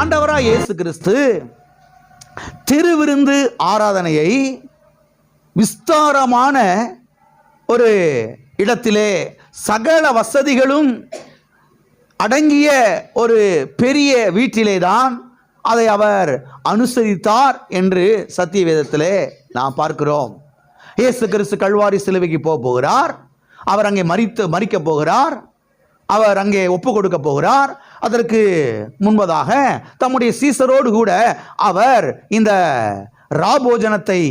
ஆண்டவராய் இயேசு கிறிஸ்து திருவிருந்து ஆராதனையை விஸ்தாரமான ஒரு இடத்திலே சகல வசதிகளும் அடங்கிய ஒரு பெரிய வீட்டிலே தான் அதை அவர் அனுசரித்தார் என்று சத்திய வேதத்திலே நாம் பார்க்கிறோம். இயேசு கிறிஸ்து கல்வாரி சிலுவைக்கு போகிறார். அவர் அங்கே மரிக்க போகிறார். அவர் அங்கே ஒப்பு கொடுக்க போகிறார். அதற்கு முன்பதாக தம்முடைய சீசரோடு கூட அவர் இந்த ராபோஜனத்தை,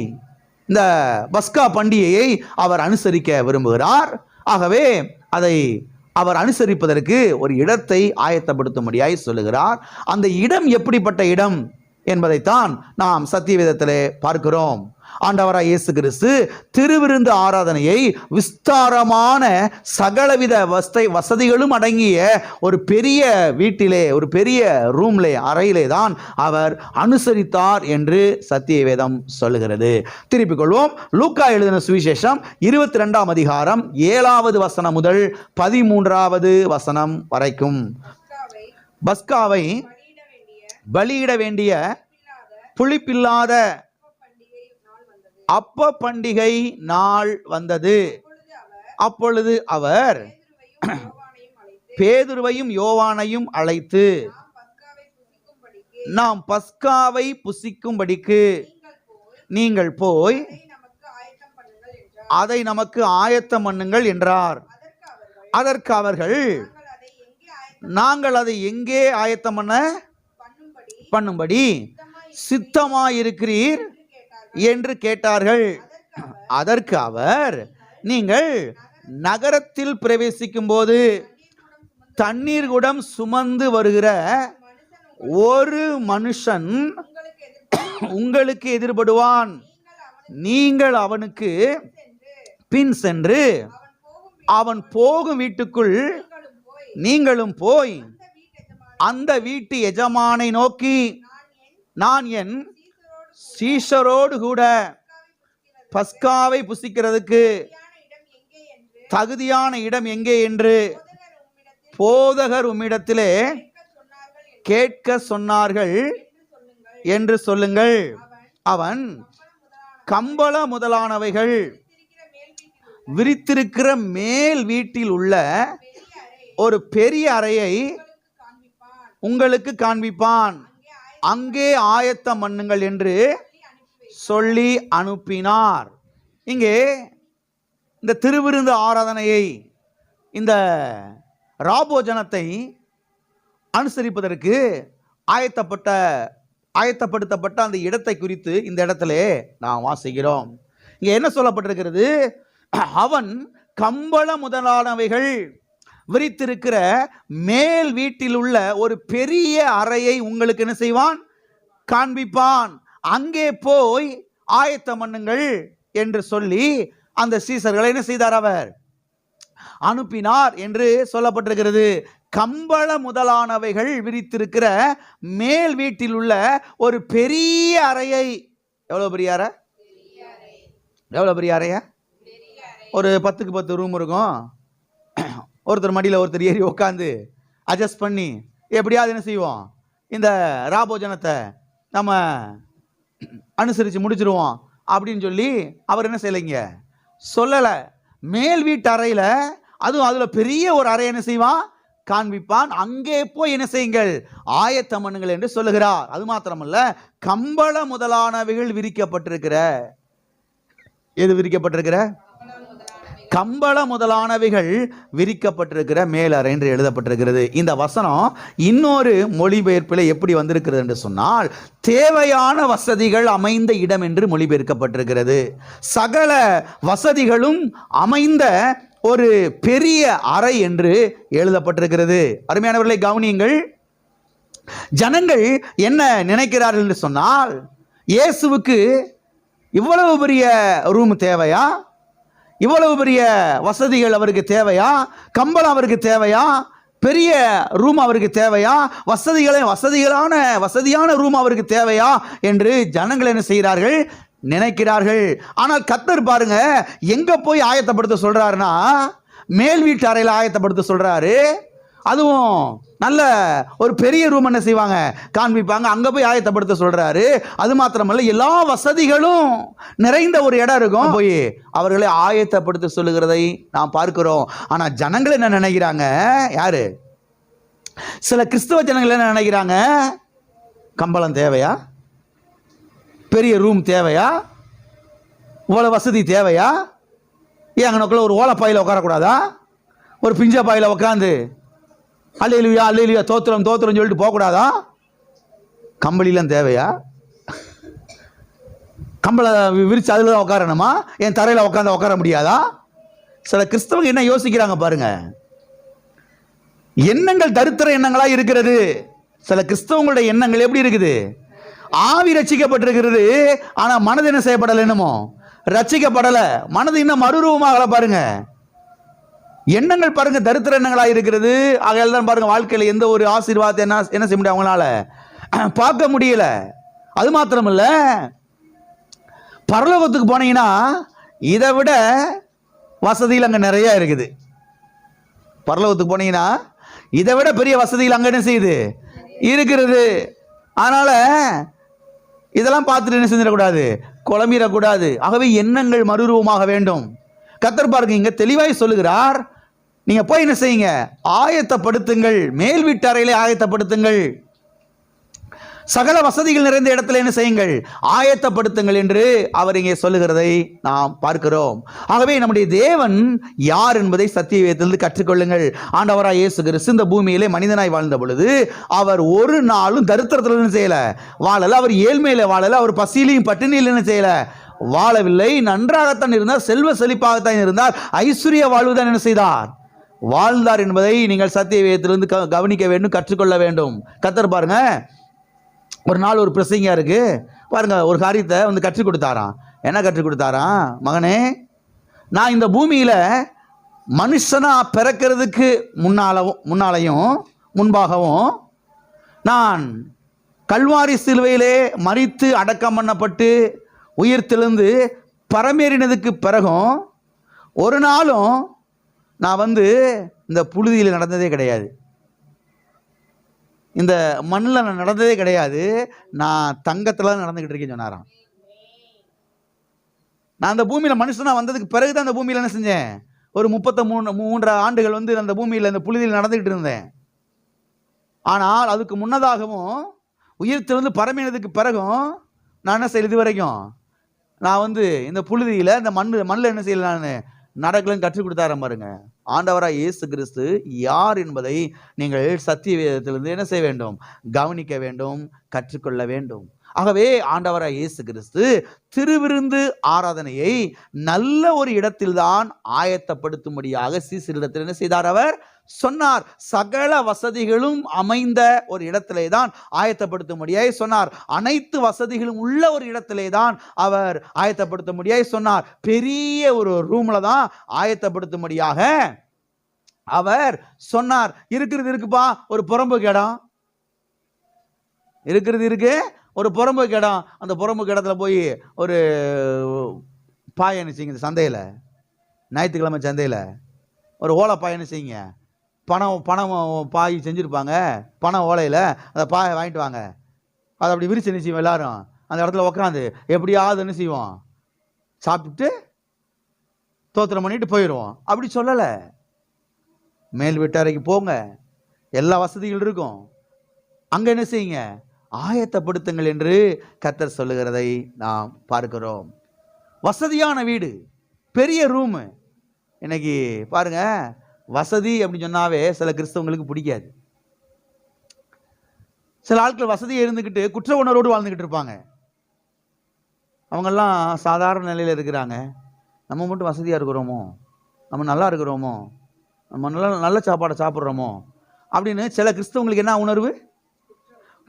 இந்த பஸ்கா பண்டிகையை அவர் அனுசரிக்க விரும்புகிறார். ஆகவே அதை அவர் அனுசரிப்பதற்கு ஒரு இடத்தை ஆயத்தப்படுத்தும்படியாய் சொல்லுகிறார். அந்த இடம் எப்படிப்பட்ட இடம் என்பதைத்தான் நாம் சத்தியவேதத்திலே பார்க்கிறோம். ஆண்டவராய் இயேசு கிறிஸ்து திருவிருந்து ஆராதனையை விஸ்தாரமான சகலவித வசதிகளும் அடங்கிய ஒரு பெரிய வீட்டிலே, ஒரு பெரிய ரூம்லே, அறையிலே தான் அவர் அனுசரித்தார் என்று சத்தியவேதம் சொல்லுகிறது. திருப்பிக் கொள்வோம். லூக்கா எழுதின சுவிசேஷம் 22ஆம் அதிகாரம் 7வது வசனம் முதல் 13வது வசனம் வரைக்கும். பஸ்காவை பலியிட வேண்டிய புளிப்பில்லாத அப்ப பண்டிகை நாள் வந்தது. அப்பொழுது அவர் பேதுருவையும் யோவானையும் அழைத்து, நாம் பஸ்காவை புசிக்கும்படிக்கு நீங்கள் போய் அதை நமக்கு ஆயத்தம் பண்ணுங்கள் என்றார். அதற்கு அவர்கள், நாங்கள் அதை எங்கே ஆயத்தம் பண்ணும்படி சித்தமாயிருக்கிறீர் என்று கேட்டார்கள். அதற்கு அவர், நீங்கள் நகரத்தில் பிரவேசிக்கும் போது தண்ணீர் குடம் சுமந்து வருகிற ஒரு மனுஷன் உங்களுக்கு எதிர்படுவான். நீங்கள் அவனுக்கு பின் சென்று அவன் போகும் வீட்டுக்குள் நீங்களும் போய் அந்த வீட்டு எஜமானை நோக்கி, நான் என் சீஷரோடு கூட பஸ்காவை புசிக்கிறதுக்கு தகுதியான இடம் எங்கே என்று போதகர் உம்மிடத்திலே கேட்க சொன்னார்கள் என்று சொல்லுங்கள். அவன் கம்பள முதலானவைகள் விரித்திருக்கிற மேல் வீட்டில் உள்ள ஒரு பெரிய அறையை உங்களுக்கு காண்பிப்பான். அங்கே ஆயத்தம் பண்ணுங்கள் என்று சொல்லி அனுப்பினார். இங்கே இந்த திருவிருந்து ஆராதனையை, இந்த ராபோஜனத்தை அனுசரிப்பதற்கு ஆயத்தப்படுத்தப்பட்ட அந்த இடத்தை குறித்து இந்த இடத்திலே நாம் வாசிக்கிறோம். இங்கே என்ன சொல்லப்பட்டிருக்கிறது? அவன் கம்பள முதலானவைகள் விரித்திருக்கிற மேல் வீட்டில் உள்ள ஒரு பெரிய அறையை உங்களுக்கு என்ன செய்வான்? காண்பிப்பான். அங்கே போய் ஆயத்தம் பண்ணுங்கள் என்று சொல்லி அந்த சீசர்களை என்ன செய்தார்? அவர் அனுப்பினார் என்று சொல்லப்பட்டிருக்கிறது. கம்பள முதலானவைகள் விரித்திருக்கிற மேல் வீட்டில் உள்ள ஒரு பெரிய அறையை, எவ்வளவு பெரிய அறை? எவ்வளவு பெரிய அறையா? ஒரு 10க்கு 10 ரூம் இருக்கும். ஒருத்தர் மடியில் ஒருத்தர் ஏறி உட்காந்து அட்ஜஸ்ட் பண்ணி எப்படியாவது என்ன செய்வோம்? இந்த ராபோஜனத்தை நம்ம அனுசரித்து முடிச்சிருவோம் அப்படின்னு சொல்லி அவர் என்ன செய்யலைங்க, சொல்லலை. மேல் வீட்டு அறையில், அதுவும் அதில் பெரிய ஒரு அறை என்ன செய்வான்? காண்பிப்பான். அங்கே போய் என்ன செய்யுங்கள்? ஆயத்தம் பண்ணுங்கள் என்று சொல்லுகிறார். அது மாத்திரமல்ல, கம்பள முதலானவைகள் விரிக்கப்பட்டிருக்கிற, எது விரிக்கப்பட்டிருக்கிற? கம்பள முதலானவைகள் விரிக்கப்பட்டிருக்கிற மேலறை என்று எழுதப்பட்டிருக்கிறது. இந்த வசனம் இன்னொரு மொழிபெயர்ப்பில் எப்படி வந்திருக்கிறது என்று சொன்னால், தேவையான வசதிகள் அமைந்த இடம் என்று மொழிபெயர்க்கப்பட்டிருக்கிறது. சகல வசதிகளும் அமைந்த ஒரு பெரிய அறை என்று எழுதப்பட்டிருக்கிறது. அருமையானவர்களை கவனியுங்கள். ஜனங்கள் என்ன நினைக்கிறார்கள் என்று சொன்னால், இயேசுவுக்கு இவ்வளவு பெரிய ரூம் தேவையா? இவ்வளவு பெரிய வசதிகள் அவருக்கு தேவையா? கம்பளம் அவருக்கு தேவையா? பெரிய ரூம் அவருக்கு தேவையா? வசதியான ரூம் அவருக்கு தேவையா என்று ஜனங்கள் என்ன செய்கிறார்கள்? நினைக்கிறார்கள். ஆனால் கர்த்தர் பாருங்க எங்க போய் ஆயத்தப்படுத்த சொல்றாருன்னா, மேல் வீட்டு அறையில் ஆயத்தப்படுத்த சொல்றாரு. அதுவும் நல்ல ஒரு பெரிய ரூம் என்ன செய்வாங்க, காண்பிப்பாங்க. அங்கே போய் ஆயத்தப்படுத்த சொல்கிறாரு. அது மாத்திரமல்ல, எல்லா வசதிகளும் நிறைந்த ஒரு இடம் இருக்கும். போய் அவர்களை ஆயத்தப்படுத்த சொல்லுகிறதை நாம் பார்க்கிறோம். ஆனால் ஜனங்கள் என்ன நினைக்கிறாங்க, யாரு சில கிறிஸ்தவ ஜனங்கள் என்ன நினைக்கிறாங்க, கம்பளம் தேவையா, பெரிய ரூம் தேவையா, இவ்வளோ வசதி தேவையா, ஏன் அங்கனக்குள்ள ஒரு ஓலப்பாயில் உட்காரக்கூடாதா, ஒரு பிஞ்ச பாயில் உட்காந்து அல்லேலூயா அல்லேலூயா தோத்திரம் தோத்திரம் சொல்லிட்டு போகக்கூடாதா, கம்பளிலாம் தேவையா, கம்பளை விரிச்சு அதில் தான் உட்காரணுமா, என் தரையில் உட்காந்து உட்கார முடியாதா? சில கிறிஸ்தவங்க என்ன யோசிக்கிறாங்க பாருங்க. எண்ணங்கள் தரித்திர எண்ணங்களா இருக்கிறது. சில கிறிஸ்தவங்களுடைய எண்ணங்கள் எப்படி இருக்குது, ஆவி ரட்சிக்கப்பட்டிருக்கிறது, ஆனா மனது என்ன செய்யப்படலை, என்னமோ ரட்சிக்கப்படலை, மனது இன்னும் மறுரூபமாகல பாருங்க. எண்ணங்கள் பாருங்க தரித்திர எண்ணங்களா இருக்கிறது. ஆகையால் தான் பாருங்க வாழ்க்கையில எந்த ஒரு ஆசீர்வாதத்தை என்ன செய்ய முடியும், அவங்களால பார்க்க முடியல. அது மாத்திரமல்ல, பரலோகத்துக்கு போனீங்கன்னா இதை விட வசதியில் அங்கே நிறைய இருக்குது. பரலோகத்துக்கு போனீங்கன்னா இதை விட பெரிய வசதியில் அங்கே என்ன செய்யுது இருக்கிறது. அதனால இதெல்லாம் பார்த்துட்டு என்ன செஞ்சிடக்கூடாது, குழம்பிடக்கூடாது. ஆகவே எண்ணங்கள் மறுரூபமாக வேண்டும். கர்த்தர் பாருங்க இங்க தெளிவாய் சொல்லுகிறார், நீங்க போய் என்ன செய்யுங்க, ஆயத்தப்படுத்துங்கள், மேல் வீட்டு அறையிலே ஆயத்தப்படுத்துங்கள், சகல வசதிகள் நிறைந்த இடத்துல என்ன செய்யுங்கள், ஆயத்தப்படுத்துங்கள் என்று அவர் இங்கே சொல்லுகிறதை நாம் பார்க்கிறோம். ஆகவே நம்முடைய தேவன் யார் என்பதை சத்திய வேதத்திலிருந்து கற்றுக்கொள்ளுங்கள். ஆண்டவராய் இயேசு கிறிஸ்து இந்த பூமியிலே மனிதனாய் வாழ்ந்த பொழுது அவர் ஒரு நாளும் தரித்திரத்தில் என்ன செய்யல, வாழல. அவர் ஏழ்மையில வாழல, அவர் பசியிலையும் பட்டினியில் என்ன செய்யல, வாழவில்லை. நன்றாகத்தான் இருந்தார், செல்வ செழிப்பாகத்தான் இருந்தார், ஐஸ்வர்ய வாழ்வுதான் என்ன செய்தார், வாழ்ந்தார் என்பதை நீங்கள் சத்திய வேதத்திலிருந்து கவனிக்க வேண்டும், கற்றுக்கொள்ள வேண்டும். கர்த்தர் பாருங்க, ஒரு நாள் ஒரு பிரசங்கியா இருக்கு பாருங்க, ஒரு காரியத்தை வந்து கற்றுக் கொடுத்தாராம். என்ன கற்றுக் கொடுத்தாராம், மகனே, நான் இந்த பூமியில மனுஷனா பிறக்கிறதுக்கு முன்னாலையும் முன்பாகவும் நான் கல்வாரி சிலுவையிலே மரித்து அடக்கம் பண்ணப்பட்டு உயிர் தெழுந்து பரமேறினதுக்கு பிறகும் ஒரு நாளும் நான் வந்து இந்த புழுதியில் நடந்ததே கிடையாது, இந்த மண்ணில் நான் நடந்ததே கிடையாது, நான் தங்கத்தில் தான் நடந்துக்கிட்டு இருக்கேன்னு சொன்னாராம். நான் அந்த பூமியில் மனுஷனா வந்ததுக்கு பிறகு தான் அந்த பூமியில் என்ன செஞ்சேன், ஒரு 33 ஆண்டுகள் வந்து அந்த பூமியில் இந்த புழுதியில் நடந்துக்கிட்டு இருந்தேன். ஆனால் அதுக்கு முன்னதாகவும் உயிர் தெழுந்து பரமேறினதுக்கு பிறகும் நான் என்ன செய்யல, இது வரைக்கும் நான் வந்து இந்த புழுதியில் இந்த மண்ணில் என்ன செய்யல, நான் நடக்கலன்னு கற்றுக் கொடுத்தாரன் பாருங்க. ஆண்டவராய் இயேசு கிறிஸ்து யார் என்பதை நீங்கள் சத்திய வேதத்திலிருந்து என்ன செய்ய வேண்டும், கவனிக்க வேண்டும், கற்றுக்கொள்ள வேண்டும். ஆகவே ஆண்டவராய் இயேசு கிறிஸ்து திருவிருந்து ஆராதனையை நல்ல ஒரு இடத்தில்தான் ஆயத்தப்படுத்தும்படியாக சீசரிடத்தில் என்ன செய்தார், அவர் சொன்னார். சகல வசதிகளும் அமைந்த ஒரு இடத்திலே தான் ஆயத்தப்படுத்தும்படியாக சொன்னார். அனைத்து வசதிகளும் உள்ள ஒரு இடத்திலே தான் அவர் ஆயத்தப்படுத்தும்படியாக சொன்னார். பெரிய ஒரு ரூம்ல தான் ஆயத்தப்படுத்தும்படியாக அவர் சொன்னார். இருக்குப்பா ஒரு புறம்போக்கு இடம் இருக்கு, ஒரு புறம்போக்கு இடம். அந்த புறம்போக்கு இடத்துல போய் ஒரு பாய் என்ன செய்யுங்க, சந்தையில் ஞாயிற்றுக்கிழமை சந்தையில் ஒரு ஓலை பாய் என்ன செய்யுங்க, பணம் பாய் செஞ்சுருப்பாங்க, பணம் ஓலையில் அந்த பாயை வாங்கிட்டு வாங்க, அதை அப்படி விரிச்சு என்ன செய்வோம், எல்லாரும் அந்த இடத்துல உட்காந்து எப்படியாவது என்ன செய்வோம், சாப்பிட்டுட்டு தோத்திரம் பண்ணிட்டு போயிடுவோம். அப்படி சொல்லலை. மேல் வீட்டறைக்கு போங்க, எல்லா வசதிகள் இருக்கும், அங்கே என்ன செய்யுங்க, ஆயத்தப்படுத்துங்கள் என்று கர்த்தர் சொல்லுகிறதை நாம் பார்க்கிறோம். வசதியான வீடு, பெரிய ரூமு. இன்னைக்கு பாருங்க, வசதி அப்படின்னு சொன்னாவே சில கிறிஸ்தவங்களுக்கு பிடிக்காது. சில ஆட்கள் வசதியை இருந்துக்கிட்டு குற்ற உணர்வோடு வாழ்ந்துக்கிட்டு இருப்பாங்க. அவங்கெல்லாம் சாதாரண நிலையில் இருக்கிறாங்க. நம்ம மட்டும் வசதியாக இருக்கிறோமோ, நம்ம நல்லா இருக்கிறோமோ, நம்ம நல்ல சாப்பாடை சாப்பிட்றோமோ அப்படின்னு சில கிறிஸ்தவங்களுக்கு என்ன உணர்வு,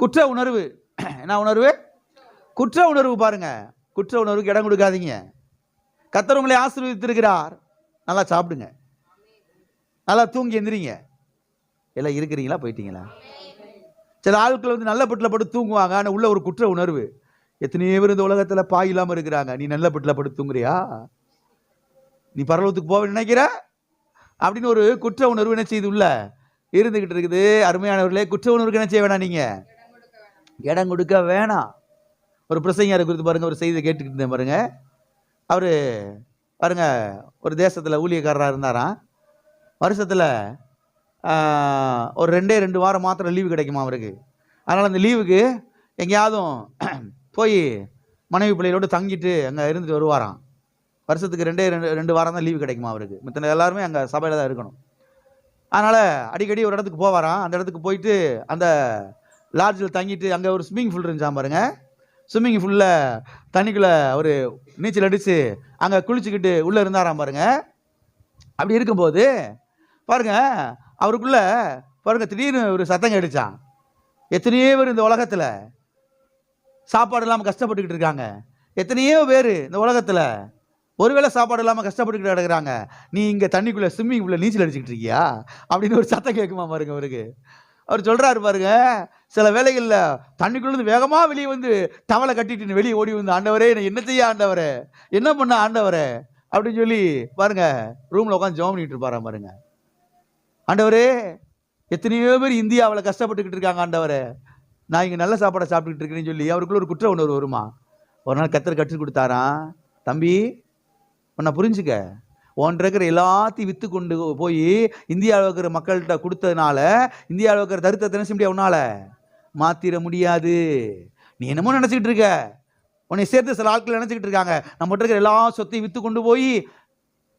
குற்ற உணர்வு. என்ன உணர்வு, குற்ற உணர்வு. பாருங்க, குற்ற உணர்வுக்கு இடம் கொடுக்காதீங்க. கர்த்தர் உங்களை ஆசீர்வதித்திருக்கிறார், நல்லா சாப்பிடுங்க, நல்லா தூங்கி எந்திரிங்க. எல்லாம் இருக்கிறீங்களா, போயிட்டீங்களா? சில ஆட்கள் வந்து நல்ல பெட்டில் படுத்து தூங்குவாங்க, ஆனால் உள்ள ஒரு குற்ற உணர்வு. எத்தனையோ பேர் இந்த உலகத்தில் பாய் இல்லாமல் இருக்கிறாங்க. நீ நல்ல பெட்டில் படுத்து தூங்குறியா, நீ பரலோகத்துக்கு போக நினைக்கிற அப்படின்னு ஒரு குற்ற உணர்வு என்ன செய்து உள்ள இருந்துகிட்டு இருக்குது. அருமையானவர்களே, குற்ற உணர்வுக்கு என்ன செய்ய வேணாம், நீங்க இடம் கொடுக்க வேணாம். ஒரு பிரசங்கியாரை குறித்து பாருங்க, ஒரு செய்தியை கேட்டுக்கிட்டு இருந்தேன் பாருங்க. அவரு பாருங்க ஒரு தேசத்துல ஊழியக்காரராக இருந்தாராம். வருஷத்துல ஒரு 2 வாரம் மாத்திரம் லீவு கிடைக்குமா அவருக்கு. அதனால அந்த லீவுக்கு எங்கேயாவதும் போய் மனைவி பிள்ளைகளோடு தங்கிட்டு அங்கே இருந்துட்டு வருவாராம். வருஷத்துக்கு 2 வாரம் தான் லீவு கிடைக்குமா அவருக்கு. மற்ற எல்லாருமே அங்கே சபையில் தான் இருக்கணும். அதனால் அடிக்கடி ஒரு இடத்துக்கு போவாராம். அந்த இடத்துக்கு போயிட்டு அந்த லாட்ஜில் தங்கிட்டு அங்கே ஒரு ஸ்விம்மிங் பூல் இருந்துச்சா பாருங்க. ஸ்விம்மிங் பூலில் தண்ணிக்குள்ளே ஒரு நீச்சல் அடித்து அங்கே குளிச்சுக்கிட்டு உள்ளே இருந்தாராம் பாருங்க. அப்படி இருக்கும்போது பாருங்க அவருக்குள்ள பாருங்க திடீர்னு ஒரு சத்தம் கேட்டுச்சான். எத்தனையோ பேர் இந்த உலகத்தில் சாப்பாடு இல்லாமல் கஷ்டப்பட்டுக்கிட்டு இருக்காங்க. எத்தனையோ பேர் இந்த உலகத்தில் ஒருவேளை சாப்பாடு இல்லாமல் கஷ்டப்பட்டுக்கிட்டு கிடக்குறாங்க. நீ இங்கே தண்ணிக்குள்ளே ஸ்விம்மிங் பூலில் நீச்சல் அடிச்சுக்கிட்டு இருக்கியா அப்படின்னு ஒரு சத்தம் கேட்குமா பாருங்க அவருக்கு. அவர் சொல்கிறாரு பாருங்க, சில வேளைகளில் தண்ணிக்குள்ளேருந்து வேகமாக வெளியே வந்து டவலை கட்டிட்டு வெளியே ஓடி வந்து, ஆண்டவரே நான் என்ன செய்ய ஆண்டவரே, என்ன பண்ண ஆண்டவரே அப்படின்னு சொல்லி பாருங்க ரூமில் உட்காந்து ஜெபம் பண்ணிட்டு இருப்பாராம் பாருங்க. ஆண்டவரே எத்தனையோ பேர் இந்தியாவில் கஷ்டப்பட்டுக்கிட்டு இருக்காங்க ஆண்டவரே, நான் இங்கே நல்ல சாப்பாடை சாப்பிட்டுக்கிட்டு இருக்கேன்னு சொல்லி அவருக்குள்ள ஒரு குற்ற உணர்வு வருமா. ஒரு நாள் கர்த்தர் கற்றுக் கொடுத்தாராம், தம்பி உன்னை புரிஞ்சுக்க, ஒன்று இருக்கிற எல்லாத்தையும் விற்று கொண்டு போய் இந்தியாவில் இருக்கிற மக்கள்கிட்ட கொடுத்ததுனால இந்தியாவில் இருக்கிற தரித்திரத்தை என்ன செய்ய முடியாது, உன்னால மாத்திர முடியாது. நீ என்னமோ நினச்சிக்கிட்டு இருக்க, உன்னை சேர்த்து சில ஆட்கள் நினச்சிக்கிட்டு இருக்காங்க, நம்ம இருக்கிற எல்லா சொத்தையும் விற்று கொண்டு போய்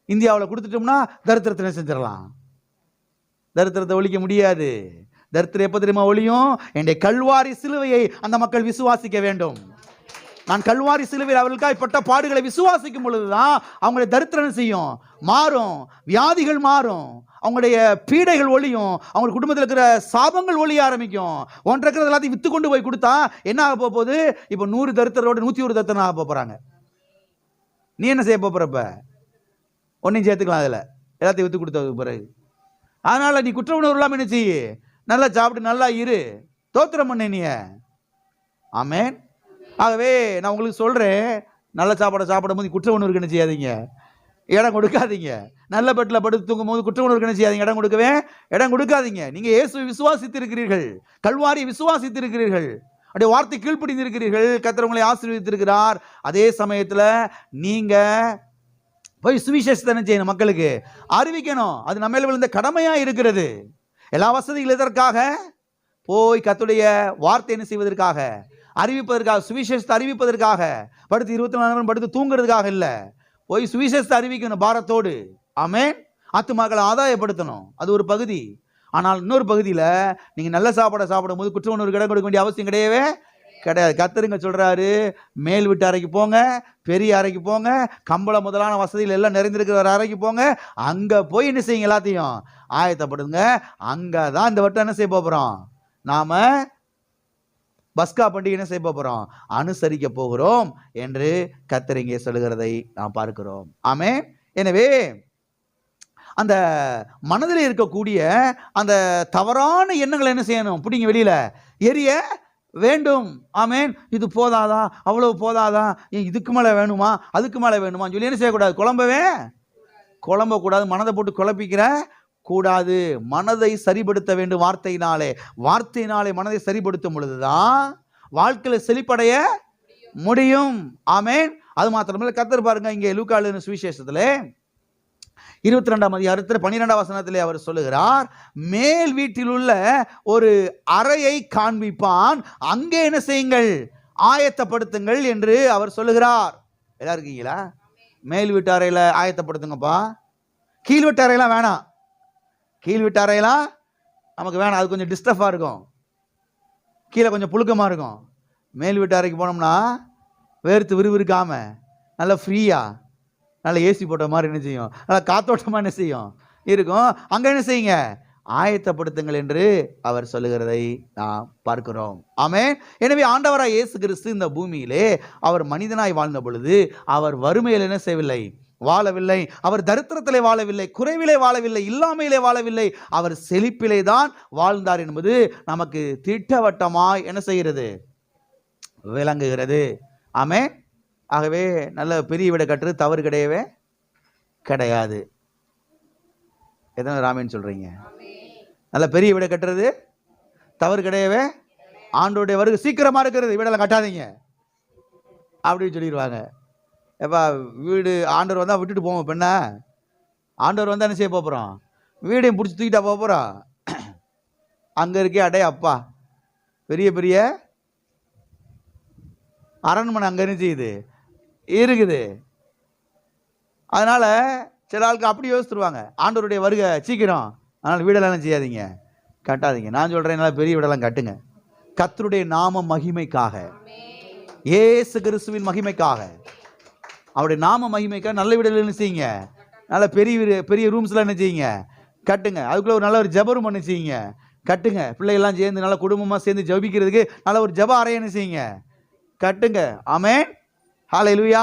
இந்தியாவில் கொடுத்துட்டோம்னா தரித்திரத்தை என்ன செஞ்சிடலாம். தரித்திரத்தை ஒழிக்க முடியாது. தரித்திரம் எப்போ தெரியுமா ஒழியும்? என்னுடைய கல்வாரி சிலுவையை அந்த மக்கள் விசுவாசிக்க வேண்டும். நான் கல்வாரி சிலுவையில் அவர்களுக்காக பட்ட பாடுகளை விசுவாசிக்கும் பொழுதுதான் அவங்களுடைய தரித்திரம் செய்யும், மாறும், வியாதிகள் மாறும், அவங்களுடைய பீடைகள் ஒழியும், அவங்க குடும்பத்தில் இருக்கிற சாபங்கள் ஒழிய ஆரம்பிக்கும். ஒன்றை இருக்கிறது எல்லாத்தையும் வித்து கொண்டு போய் கொடுத்தா என்ன ஆக போகுது? இப்போ 100 தரித்திரோடு 101 தரித்திரம் ஆக போகிறாங்க. நீ என்ன செய்ய போறப்ப? ஒன்றையும் சேர்த்துக்கலாம் அதில், எல்லாத்தையும் வித்து கொடுத்த பிறகு. அதனால நீ குற்ற உணர்வு இல்லாமல் என்ன செய்ய, நல்லா சாப்பிட்டு நல்லா இரு, தோத்திரம் பண்ண நீ. ஆமென். ஆகவே நான் உங்களுக்கு சொல்றேன், நல்ல சாப்பாடை சாப்பிடும் போது குற்ற உணர்வுக்கு என்ன செய்யாதீங்க, இடம் கொடுக்காதீங்க. நல்ல பெட்டில் படுத்து தூங்கும் போது குற்ற உணர்வுக்கு என்ன செய்யாதீங்க, இடம் கொடுக்காதீங்க. நீங்க இயேசுவை விசுவாசித்திருக்கிறீர்கள், கல்வாரி விசுவாசித்திருக்கிறீர்கள், அப்படியே வார்த்தை கீழ்ப்படிந்திருக்கிறீர்கள், கர்த்தர் உங்களை ஆசீர்வதித்திருக்கிறார். அதே சமயத்தில் நீங்க போய் சுவிசேஷத்தை என்ன செய்யணும், மக்களுக்கு அறிவிக்கணும். அது நம்ம மேல விழுந்த கடமையா இருக்கிறது. எல்லா வசதிகள் எதற்காக? போய் கர்த்தருடைய வார்த்தை என்ன செய்வதற்காக, அறிவிப்பதற்காக, சுவிசேஷத்தை அறிவிப்பதற்காக. படுத்து 24 மணி நேரம் படுத்து தூங்குறதுக்காக இல்லை, போய் சுவிசேஷத்தை அறிவிக்கணும் பாரத்தோடு. ஆமென். ஆத்துமாக்களை ஆதாயப்படுத்தணும், அது ஒரு பகுதி. ஆனால் இன்னொரு பகுதியில் நீங்கள் நல்ல சாப்பாடை சாப்பிடும் போது குற்ற உணர்வு இடம் கொடுக்க வேண்டிய அவசியம் கிடையாது. கர்த்தருங்க சொல்றாரு, மேல் வீட்டு அறைக்கு போங்க, பெரிய அறைக்கு போங்க, கம்பளம் முதலான வசதிகள் எல்லாம் நிறைந்திருக்கிற அறைக்கு போங்க, அங்க போய் என்ன செய்யுங்க, எல்லாத்தையும் ஆயத்தப்படுங்க. அங்கதான் இந்த வட்டம் என்ன செய்ய போறோம், நாம பஸ்கா பண்டிகை என்ன செய்ய போறோம், அனுசரிக்க போகிறோம் என்று கர்த்தர் இங்கே சொல்லுகிறதை நாம் பார்க்கிறோம். ஆமென். எனவே அந்த மனதில் இருக்கக்கூடிய அந்த தவறான எண்ணங்களை என்ன செய்யணும், பிடிங்க வெளியில எரிய வேண்டும். ஆமென். இது போதாதா, அவ்வளவு போதாதா, இதுக்கு மேலே வேணுமா, அதுக்கு மேலே வேணுமா சொல்லி என்ன செய்யக்கூடாது, குழம்பக்கூடாது. மனதை போட்டு குழப்பிக்கிற கூடாது. மனதை சரிபடுத்த வேண்டும் வார்த்தையினாலே மனதை சரிபடுத்தும் பொழுதுதான் வாழ்க்கையில செழிப்படைய முடியும். ஆமென். அது மாத்திரமல்ல, கர்த்தர் பாருங்க இங்கே லூக்கா எழுதின சுவிசேஷத்திலே 22ஆம் அதிகாரத்தில் 12ஆம் வசனத்திலே அவர் சொல்லுகிறார், மேல் வீட்டில் உள்ள ஒரு அறையை காண்பிப்பான், அங்கே என்ன செய்யுங்கள், ஆயத்தப்படுத்துங்கள் என்று அவர் சொல்லுகிறார். எல்லாம் இருக்கீங்களா? மேல் வீட்டு அறையில ஆயத்தப்படுத்துங்கப்பா. கீழ் வீட்டு அறையெல்லாம் வேணாம். கீழ் வீட்டு அறையெல்லாம் நமக்கு வேணாம், அது கொஞ்சம் டிஸ்டர்பாக இருக்கும், கீழே கொஞ்சம் புழுக்கமாக இருக்கும். மேல் வீட்டு அறைக்கு போனோம்னா வேர்த்து விறுவிறுக்காம நல்லா ஃப்ரீயாக, நல்ல ஏசி போட்ட மாதிரி என்ன செய்யும், நல்லா காத்தோட்டமாக என்ன செய்யும் இருக்கும். அங்கே என்ன செய்யுங்க, ஆயத்தப்படுத்துங்கள் என்று அவர் சொல்லுகிறதை நாம் பார்க்கிறோம். ஆமென். எனவே ஆண்டவராய் இயேசு கிறிஸ்து இந்த பூமியிலே அவர் மனிதனாய் வாழ்ந்த பொழுது அவர் வறுமையில் என்ன செய்யவில்லை, வாழவில்லை. அவர் தரித்திரத்திலே வாழவில்லை, குறைவிலே வாழவில்லை, இல்லாமையிலே வாழவில்லை. அவர் செழிப்பிலே தான் வாழ்ந்தார் என்பது நமக்கு திட்டவட்டமாய் என்ன செய்கிறது, விளங்குகிறது. ஆமென். ஆகவே நல்ல பெரிய வீடை கட்டுறது தவறு கிடையாது. எத்தனை ராமேன்னு சொல்றீங்க? நல்ல பெரிய வீடை கட்டுறது தவறு கிடையவே. ஆண்டோடைய வருகை சீக்கிரமாக இருக்கிறது, வீடெல்லாம் கட்டாதீங்க அப்படின்னு சொல்லிடுவாங்க. எப்பா வீடு ஆண்டவர் வந்தால் விட்டுட்டு போவோம். இப்போ என்ன ஆண்டவர் வந்தால் என்ன செய்ய போகிறோம்? வீடையும் பிடிச்சி தூக்கிட்டா போகிறோம். அங்கே இருக்கே அடே அப்பா, பெரிய பெரிய அரண்மனை அங்கே என்ன செய்யுது இருக்குது. அதனால் சில ஆளுக்கு அப்படி யோசித்துருவாங்க, ஆண்டவருடைய வருகை சீக்கிரம், அதனால் வீடெல்லாம் என்ன செய்யாதீங்க, கட்டாதீங்க. நான் சொல்கிறேன், நல்லா பெரிய வீடெல்லாம் கட்டுங்க. கர்த்தருடைய நாம மகிமைக்காக, இயேசு கிறிஸ்துவின் மகிமைக்காக, அவருடைய நாம மகிமைக்காக நல்ல வீடுகள் என்ன செய்யுங்க, நல்ல பெரிய பெரிய ரூம்ஸ்லாம் என்ன செய்யுங்க, கட்டுங்க. அதுக்குள்ளே ஒரு நல்ல ஒரு ஜெபரும் என்ன செய்யுங்க, கட்டுங்க. பிள்ளைகள்லாம் சேர்ந்து நல்ல குடும்பமாக சேர்ந்து ஜெபிக்கிறதுக்கு நல்ல ஒரு ஜெப அறையை என்ன செய்யுங்க, கட்டுங்க. ஆமென், ஹல்லேலூயா.